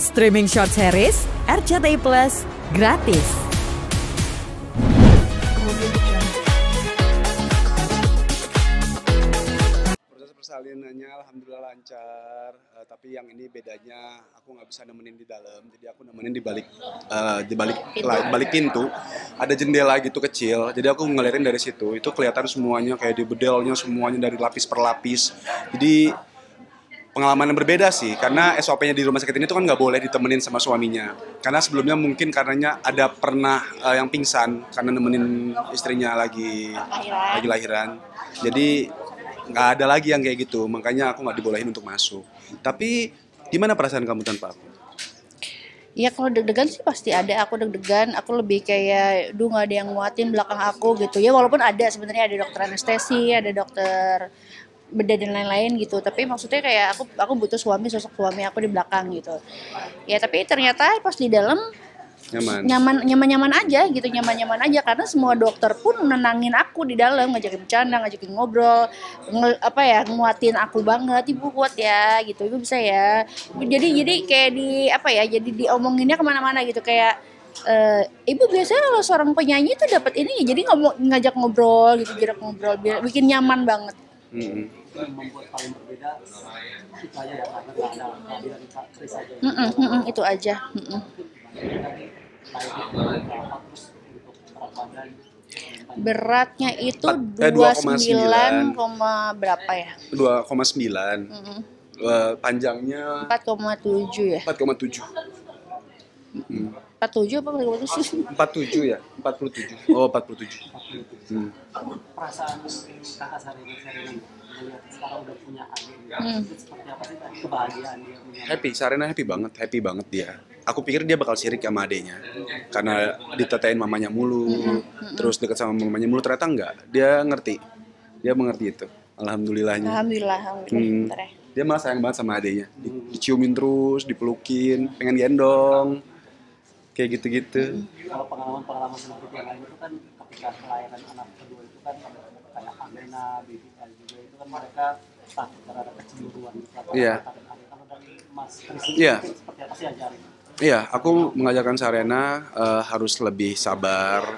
Streaming short series RCTI Plus gratis. Proses persalinannya alhamdulillah lancar, tapi yang ini bedanya aku nggak bisa nemenin di dalam, jadi aku nemenin di balik pintu. Ada jendela gitu kecil, jadi aku ngeliatin dari situ. Itu kelihatan semuanya kayak di bedelnya semuanya dari lapis per lapis. Jadi pengalaman yang berbeda sih, karena SOP-nya di rumah sakit ini tuh kan nggak boleh ditemenin sama suaminya. Karena sebelumnya mungkin karenanya ada pernah yang pingsan karena nemenin istrinya lagi lahiran. Jadi nggak ada lagi yang kayak gitu, makanya aku nggak dibolehin untuk masuk. Tapi gimana perasaan kamu tanpa aku? Ya kalau deg-degan sih pasti ada, aku deg-degan, aku lebih kayak, duh nggak ada yang nguatin belakang aku gitu. Ya walaupun ada sebenarnya, ada dokter anestesi, ada dokter bedah dan lain-lain gitu. Tapi maksudnya kayak aku butuh sosok suami aku di belakang gitu. Ya tapi ternyata pas di dalam nyaman aja karena semua dokter pun nenangin aku di dalam, ngajakin bercanda, ngajakin ngobrol, nguatin aku banget, ibu kuat ya gitu, ibu bisa ya. Jadi kayak jadi diomonginnya kemana-mana gitu, kayak ibu biasanya kalau seorang penyanyi itu dapat ini, jadi ngajak ngobrol gitu, biar bikin nyaman banget. Membuat paling berbeda itu aja ya, karena nggak ada kehadiran Kak Kris aja. Itu aja. Beratnya itu 29, berapa ya? 2,9. Panjangnya 4,7 ya? 4,7. 47 apa 47? 47 ya? 47. Oh, 47. Perasaan Kakak Sarina melihat sekarang udah punya adik, itu seperti apa sih kebahagiaan dia punya? Sarina happy banget dia. Aku pikir dia bakal sirik sama adeknya, karena ditetain mamanya mulu, terus deket sama mamanya mulu, ternyata enggak. Dia mengerti itu. Alhamdulillahnya. Alhamdulillah. Dia malah sayang banget sama adeknya, diciumin terus, dipelukin, pengen gendong, kayak gitu-gitu. Kalau pengalaman seperti yang lain itu kan ketika kelahiran anak kedua itu kan kayak Amena, Baby L juga itu kan mereka takut terhadap kecemburuan gitu. Iya. Kalau dari Mas Kris seperti apa sih ajarin? Iya, aku mengajarkan Sarena harus lebih sabar,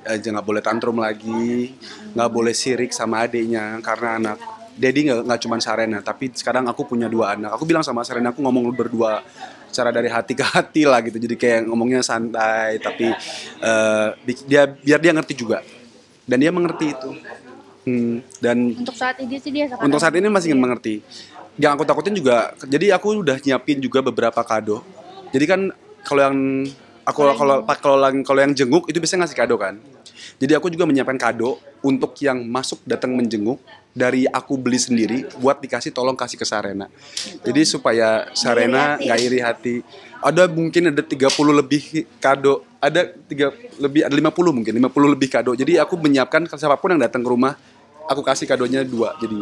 nggak boleh tantrum lagi, nggak boleh sirik sama adiknya, karena anak Dedi nggak cuma Sarena, tapi sekarang aku punya 2 anak. Aku bilang sama Sarena, aku ngomong berdua cara dari hati ke hati lah gitu, jadi kayak ngomongnya santai, tapi biar dia ngerti juga, dan dia mengerti itu. Dan Untuk saat ini sih dia untuk saat ini masih mengerti. Yang aku takutin juga, jadi aku udah nyiapin juga beberapa kado. Jadi kan kalau yang jenguk itu biasanya ngasih kado kan. Jadi aku juga menyiapkan kado untuk yang masuk datang menjenguk, dari aku beli sendiri buat tolong kasih ke Sarena. Jadi supaya Sarena nggak iri hati. Mungkin ada 30 lebih kado, ada 50 mungkin, 50 lebih kado. Jadi aku menyiapkan siapapun yang datang ke rumah, aku kasih kadonya 2 jadi.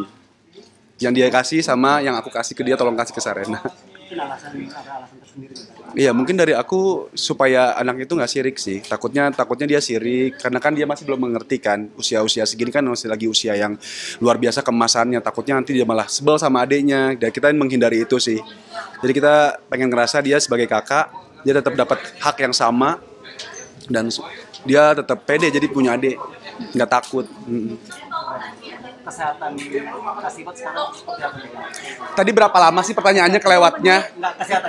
Yang dia kasih sama yang aku kasih ke dia, tolong kasih ke Sarena. Mungkin ada alasan tersendiri. Iya, mungkin dari aku supaya anak itu nggak sirik sih. Takutnya dia sirik, karena kan dia masih belum mengerti kan. Usia segini kan masih lagi usia yang luar biasa kemasannya. Takutnya nanti dia malah sebel sama adiknya. Dan kita menghindari itu sih. Jadi kita pengen ngerasa dia sebagai kakak, dia tetap dapat hak yang sama, dan dia tetap pede jadi punya adik, nggak takut. Kesehatan Kasibat sekarang seperti apa nih? Tadi berapa lama sih pertanyaannya kelewatnya?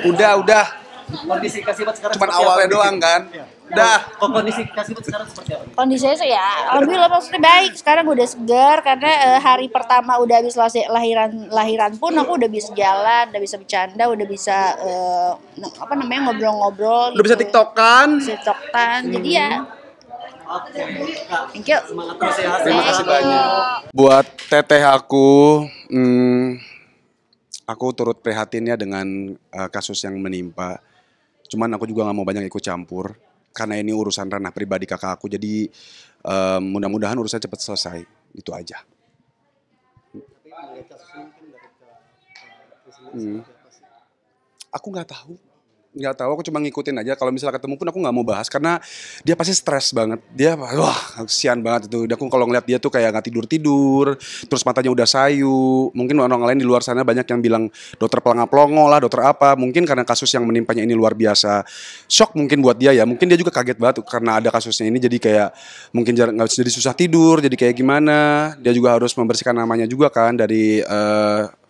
Udah. Kondisi Kasibat sekarang Cuman awalnya doang kan? Udah. Kondisi Kasibat sekarang seperti apa? Kondisinya sih ya alhamdulillah maksudnya baik. Sekarang udah segar karena hari pertama udah habis lahiran pun aku udah bisa jalan, udah bisa bercanda, udah bisa ngobrol-ngobrol. Udah bisa TikTokan. Jadi ya. Thank you. Semangat terus ya. Terima kasih banyak. Buat teteh aku turut prihatin ya dengan kasus yang menimpa. Cuman aku juga nggak mau banyak ikut campur, karena ini urusan ranah pribadi kakak aku. Jadi mudah-mudahan urusan cepat selesai. Itu aja. Aku nggak tahu. nggak tahu, aku cuma ngikutin aja. Kalau misalnya ketemu pun aku nggak mau bahas karena dia pasti stres banget. Dia wah kasihan banget itu. Aku kalau ngeliat dia tuh kayak nggak tidur, terus matanya udah sayu. Mungkin orang lain di luar sana banyak yang bilang dokter pelangap-pelongo lah, dokter apa. Mungkin karena kasus yang menimpanya ini luar biasa. Shock mungkin buat dia ya. Mungkin dia juga kaget banget karena ada kasusnya ini. Jadi kayak mungkin nggak jadi susah tidur. Jadi kayak gimana? Dia juga harus membersihkan namanya juga kan dari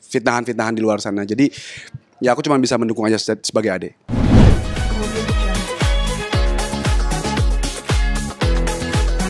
fitnahan-fitnahan di luar sana. Jadi ya aku cuma bisa mendukung aja sebagai adik.